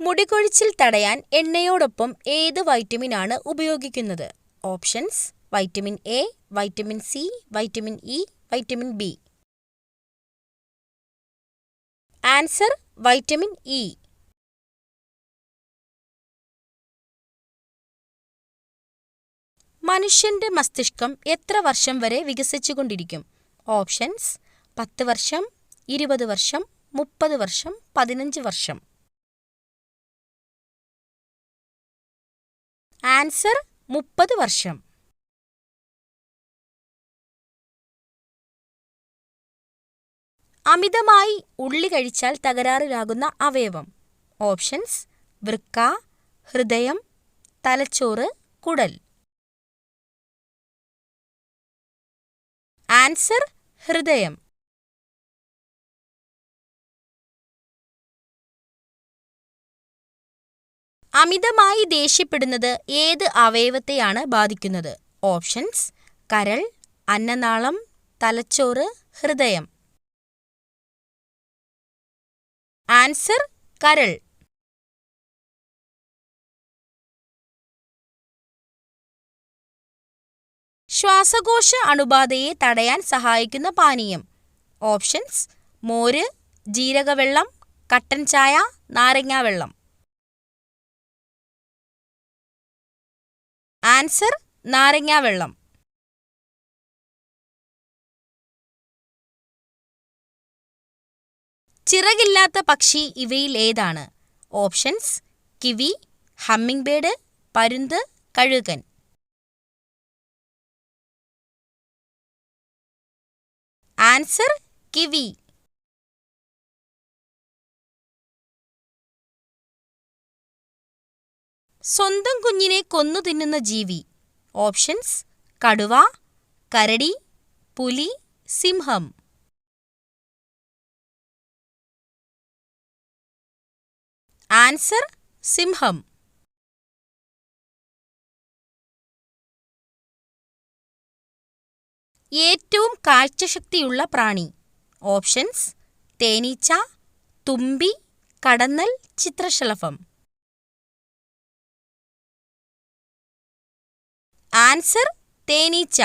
മുടികൊഴിച്ചിൽ തടയാൻ എണ്ണയോടൊപ്പം ഏത് വൈറ്റമിനാണ് ഉപയോഗിക്കുന്നത്? Options: vitamin A, vitamin C, vitamin E, vitamin B. Answer: vitamin E. മനുഷ്യന്റെ മസ്തിഷ്കം എത്ര വർഷം വരെ വികസിച്ചുകൊണ്ടിരിക്കും? ഓപ്ഷൻസ്: 10 വർഷം, 20 വർഷം, 30 വർഷം, 15 വർഷം. ആൻസർ: 30 വർഷം. അമിതമായി ഉള്ളി കഴിച്ചാൽ തകരാറിലാകുന്ന അവയവം? ഓപ്ഷൻസ്: വൃക്ക, ഹൃദയം, തലച്ചോറ്, കുടൽ. ആൻസർ: ഹൃദയം. അമിതമായി ദേഷ്യപ്പെടുന്നത് ഏത് അവയവത്തെയാണ് ബാധിക്കുന്നത്? ഓപ്ഷൻസ്: കരൾ, അന്നനാളം, തലച്ചോറ്, ഹൃദയം. ആൻസർ: കരൾ. ശ്വാസകോശ അണുബാധയെ തടയാൻ സഹായിക്കുന്ന പാനീയം? ഓപ്ഷൻസ്: മോര്, ജീരകവെള്ളം, കട്ടൻ ചായ, നാരങ്ങാവെള്ളം. ആൻസർ: നാരങ്ങാവെള്ളം. ചിറകില്ലാത്ത പക്ഷി ഇവയിൽ ഏതാണ്? ഓപ്ഷൻസ്: കിവി, ഹമ്മിങ് ബേർഡ്, പരുന്ത്, കഴുകൻ. Answer: kiwi. സ്വന്തം കുഞ്ഞിനെ കൊന്നു തിന്നുന്ന ജീവി? ഓപ്ഷൻസ്: കടുവ, കരടി, പുലി, സിംഹം. ആൻസർ: സിംഹം. ഏറ്റവും കാഴ്ചശക്തിയുള്ള പ്രാണി? ഓപ്ഷൻസ്: തേനീച്ച, തുമ്പി, കടന്നൽ, ചിത്രശലഭം. ആൻസർ: തേനീച്ച.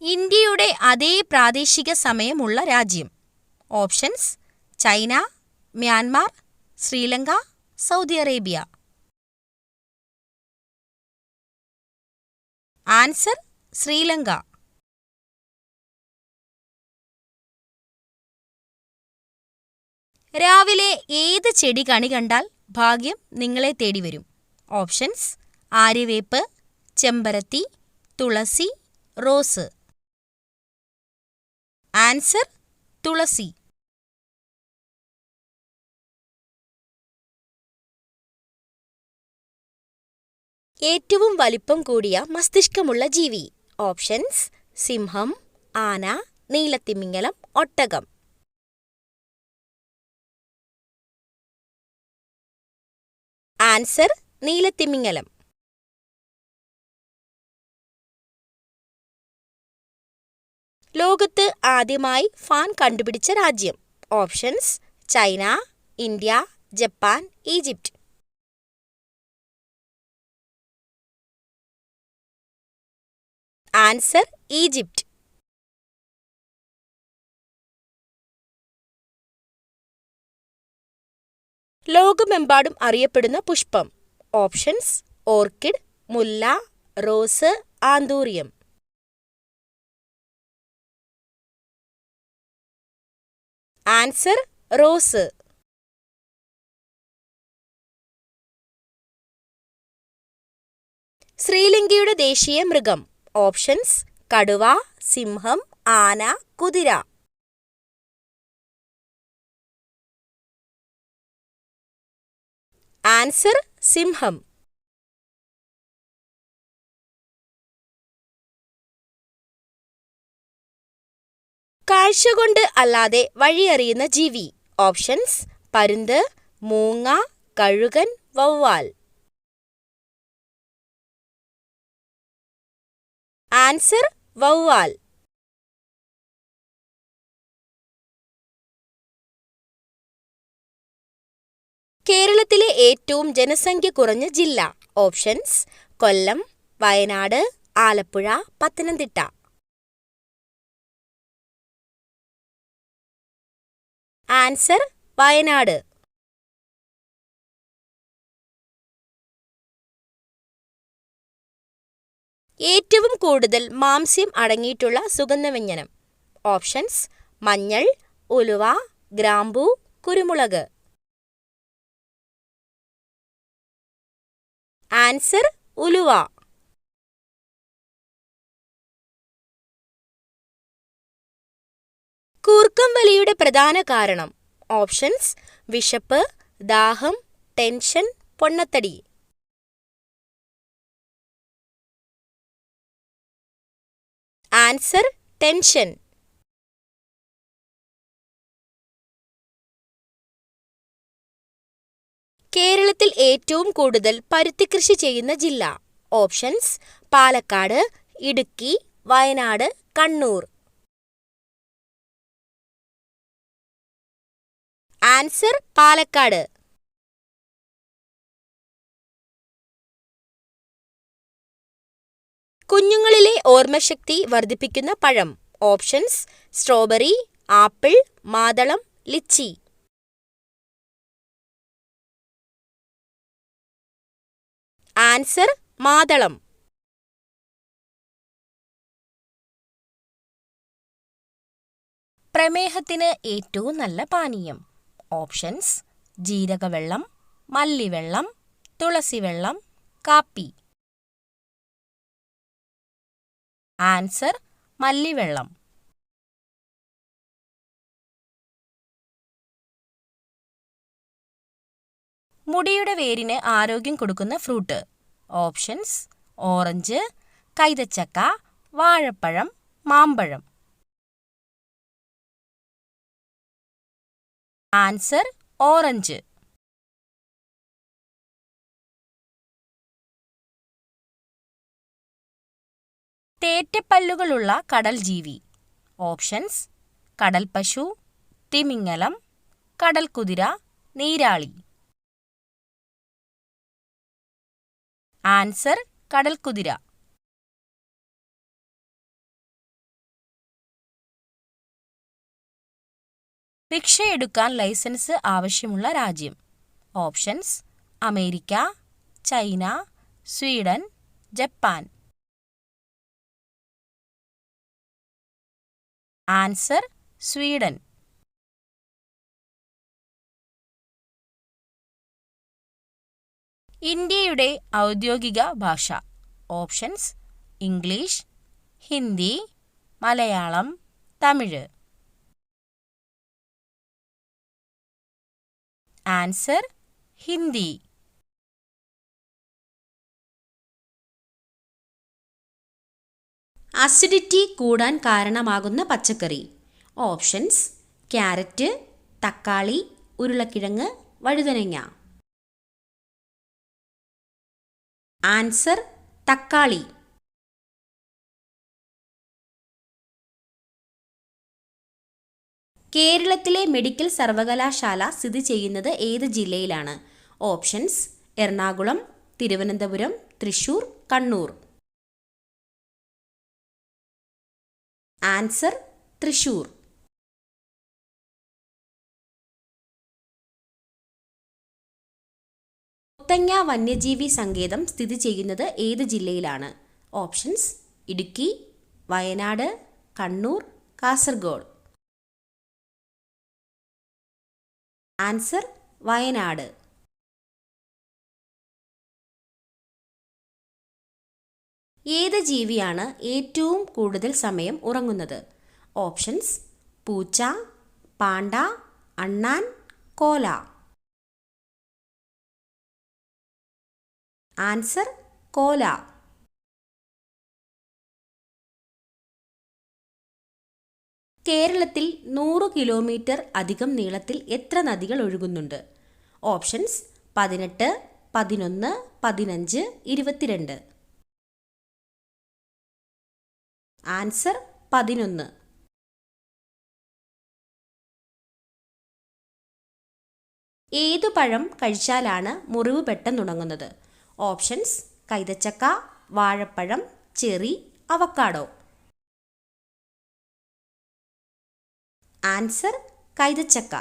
ഇന്ത്യയുടെ അതേ പ്രാദേശിക സമയമുള്ള രാജ്യം? Options: China, Myanmar, Sri Lanka, Saudi Arabia. Answer: Sri Lanka. രാവിലെ ഏത് ചെടി കണി കണ്ടാൽ ഭാഗ്യം നിങ്ങളെ തേടി വരും? ഓപ്ഷൻസ്: ആര്യവേപ്പ്, ചെമ്പരത്തി, തുളസി, റോസ്. ആൻസർ: തുളസി. ഏറ്റവും വലിപ്പം കൂടിയ മസ്തിഷ്കമുള്ള ജീവി? ഓപ്ഷൻസ്: സിംഹം, ആന, നീലത്തിമിംഗലം, ഒട്ടകം. ആൻസർ: നീലത്തിമിംഗലം. ലോകത്ത് ആദ്യമായി ഫാൻ കണ്ടുപിടിച്ച രാജ്യം? Options: China, India, Japan, Egypt. Answer: Egypt. ലോകമെമ്പാടും അറിയപ്പെടുന്ന പുഷ്പം? ഓപ്ഷൻസ്: ഓർക്കിഡ്, മുല്ല, റോസ്, ആന്തൂറിയം. Answer: rose. ശ്രീലങ്കയുടെ ദേശീയ മൃഗം? ഓപ്ഷൻസ്: കടുവ, സിംഹം, ആന, കുതിര. ആൻസർ: സിംഹം. കാഴ്ച കൊണ്ട് അല്ലാതെ വഴിയറിയുന്ന ജീവി? ഓപ്ഷൻസ്: പരുന്ത്, മൂങ്ങ, കഴുകൻ, വവ്വാൽ. ആൻസർ: വവ്വാൽ. കേരളത്തിലെ ഏറ്റവും ജനസംഖ്യ കുറഞ്ഞ ജില്ല. ഓപ്ഷൻസ്: കൊല്ലം, വയനാട്, ആലപ്പുഴ, പത്തനംതിട്ട. ആൻസർ: വയനാട്. ഏറ്റവും കൂടുതൽ മാംസ്യം അടങ്ങിയിട്ടുള്ള സുഗന്ധവ്യഞ്ജനം. ഓപ്ഷൻസ്: മഞ്ഞൾ, ഉലുവ, ഗ്രാമ്പൂ, കുരുമുളക്. ആൻസർ: ഉലുവ. കൂർക്കം വലിയുടെ പ്രധാന കാരണം. ഓപ്ഷൻസ്: വിശപ്പ്, ദാഹം, ടെൻഷൻ, പൊണ്ണത്തടി. Answer: tension. കേരളത്തിൽ ഏറ്റവും കൂടുതൽ പരുത്തി കൃഷി ചെയ്യുന്ന ജില്ല. ഓപ്ഷൻസ്: പാലക്കാട്, ഇടുക്കി, വയനാട്, കണ്ണൂർ. ആൻസർ: പാലക്കാട്. കുഞ്ഞുങ്ങളിലെ ഓർമ്മശക്തി വർദ്ധിപ്പിക്കുന്ന പഴം. ഓപ്ഷൻസ്: സ്ട്രോബെറി, ആപ്പിൾ, മാതളം, ലിച്ചി. ആൻസർ: മാതളം. പ്രമേഹത്തിന് ഏറ്റവും നല്ല പാനീയം. ഓപ്ഷൻസ്: ജീരകവെള്ളം, മല്ലിവെള്ളം, തുളസിവെള്ളം, കാപ്പി. ആൻസർ: മല്ലിവെള്ളം. മുടിയുടെ വേരിന് ആരോഗ്യം കൊടുക്കുന്ന ഫ്രൂട്ട്. ഓപ്ഷൻസ്: ഓറഞ്ച്, കൈതച്ചക്ക, വാഴപ്പഴം, മാമ്പഴം. Answer: orange. തേറ്റപ്പല്ലുകളുള്ള കടൽ ജീവി. ഓപ്ഷൻസ്: കടൽപ്പശു, തിമിംഗലം, കടൽക്കുതിര, നീരാളി. ആൻസർ: കടൽക്കുതിര. റിക്ഷയെടുക്കാൻ ലൈസൻസ് ആവശ്യമുള്ള രാജ്യം. Options: America, China, Sweden, Japan. Answer: Sweden. ഇന്ത്യയുടെ ഔദ്യോഗിക ഭാഷ. Options: English, Hindi, Malayalam, Tamil. Answer: Hindi. Acidity കൂടാൻ കാരണമാകുന്ന പച്ചക്കറി. ഓപ്ഷൻസ്: ക്യാരറ്റ്, തക്കാളി, ഉരുളക്കിഴങ്ങ്, വഴുതനങ്ങ. ആൻസർ: തക്കാളി. കേരളത്തിലെ മെഡിക്കൽ സർവകലാശാല സ്ഥിതി ചെയ്യുന്നത് ഏത് ജില്ലയിലാണ്? ഓപ്ഷൻസ്: എറണാകുളം, തിരുവനന്തപുരം, തൃശൂർ, കണ്ണൂർ. ആൻസർ: തൃശൂർ. മുത്തങ്ങ വന്യജീവി സങ്കേതം സ്ഥിതി ചെയ്യുന്നത് ഏത് ജില്ലയിലാണ്? ഓപ്ഷൻസ്: ഇടുക്കി, വയനാട്, കണ്ണൂർ, കാസർഗോഡ്. ആൻസർ: വയനാട്. ഏത് ജീവിയാണ് ഏറ്റവും കൂടുതൽ സമയം ഉറങ്ങുന്നത്? ഓപ്ഷൻസ്: പൂച്ച, പാണ്ട, അണ്ണാൻ, കോല. ആൻസർ: കോല. കേരളത്തിൽ 100 കിലോമീറ്റർ അധികം നീളത്തിൽ എത്ര നദികൾ ഒഴുകുന്നുണ്ട്? ഓപ്ഷൻസ്: 18, 11, 15, 22. ആൻസർ: 11. ഏതു പഴം കഴിച്ചാലാണ് മുറിവ് പെട്ടെന്നുണങ്ങുന്നത്? ഓപ്ഷൻസ്: കൈതച്ചക്ക, വാഴപ്പഴം, ചെറി, അവക്കാഡോ. ആൻസർ: കൈതച്ചക്ക.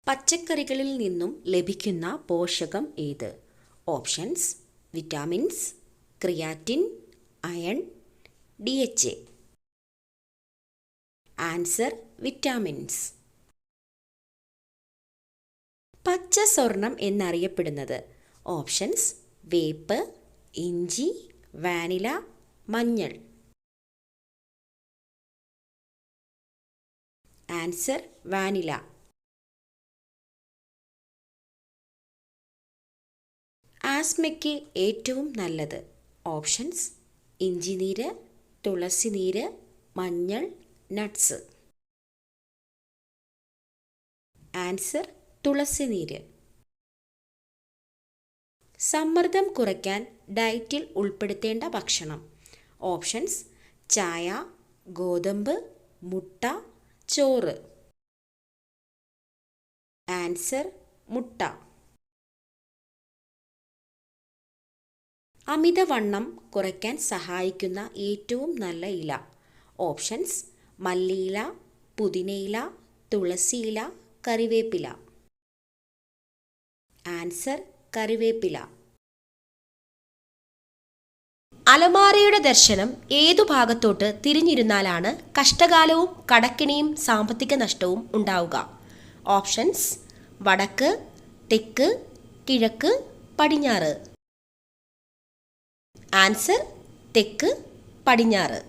പച്ചക്കറികളിൽ നിന്നും ലഭിക്കുന്ന പോഷകം ഏത്? Options: vitamins, creatine, iron, DHA. Answer: vitamins. പച്ച സ്വർണം എന്നറിയപ്പെടുന്നത്? ഓപ്ഷൻസ്: വേപ്പ്, ഇഞ്ചി, വാനില, മഞ്ഞൾ. Answer: vanilla. ആസ്മയ്ക്ക് ഏറ്റവും നല്ലത്? ഓപ്ഷൻസ്: ഇഞ്ചിനീര്, തുളസിനീര്, മഞ്ഞൾ, നട്ട്സ്. ആൻസർ: തുളസിനീര്. സമ്മർദ്ദം കുറയ്ക്കാൻ ഡയറ്റിൽ ഉൾപ്പെടുത്തേണ്ട ഭക്ഷണം? ഓപ്ഷൻസ്: ചായ, ഗോതമ്പ്, മുട്ട, ചോറ്. ആൻസർ: മുട്ട. അമിതവണ്ണം കുറയ്ക്കാൻ സഹായിക്കുന്ന ഏറ്റവും നല്ല ഇല? ഓപ്ഷൻസ്: മല്ലിയില, പുതിനയില, തുളസിയില, കറിവേപ്പില. ആൻസർ: കറിവേപ്പില. അലമാരയുടെ ദർശനം ഏതു ഭാഗത്തോട്ട് തിരിഞ്ഞിരുന്നാലാണ് കഷ്ടകാലവും കടക്കിണിയും സാമ്പത്തിക നഷ്ടവും ഉണ്ടാവുക? ഓപ്ഷൻസ്: വടക്ക്, തെക്ക്, കിഴക്ക്, പടിഞ്ഞാറ്. ആൻസർ: തെക്ക്, പടിഞ്ഞാറ്.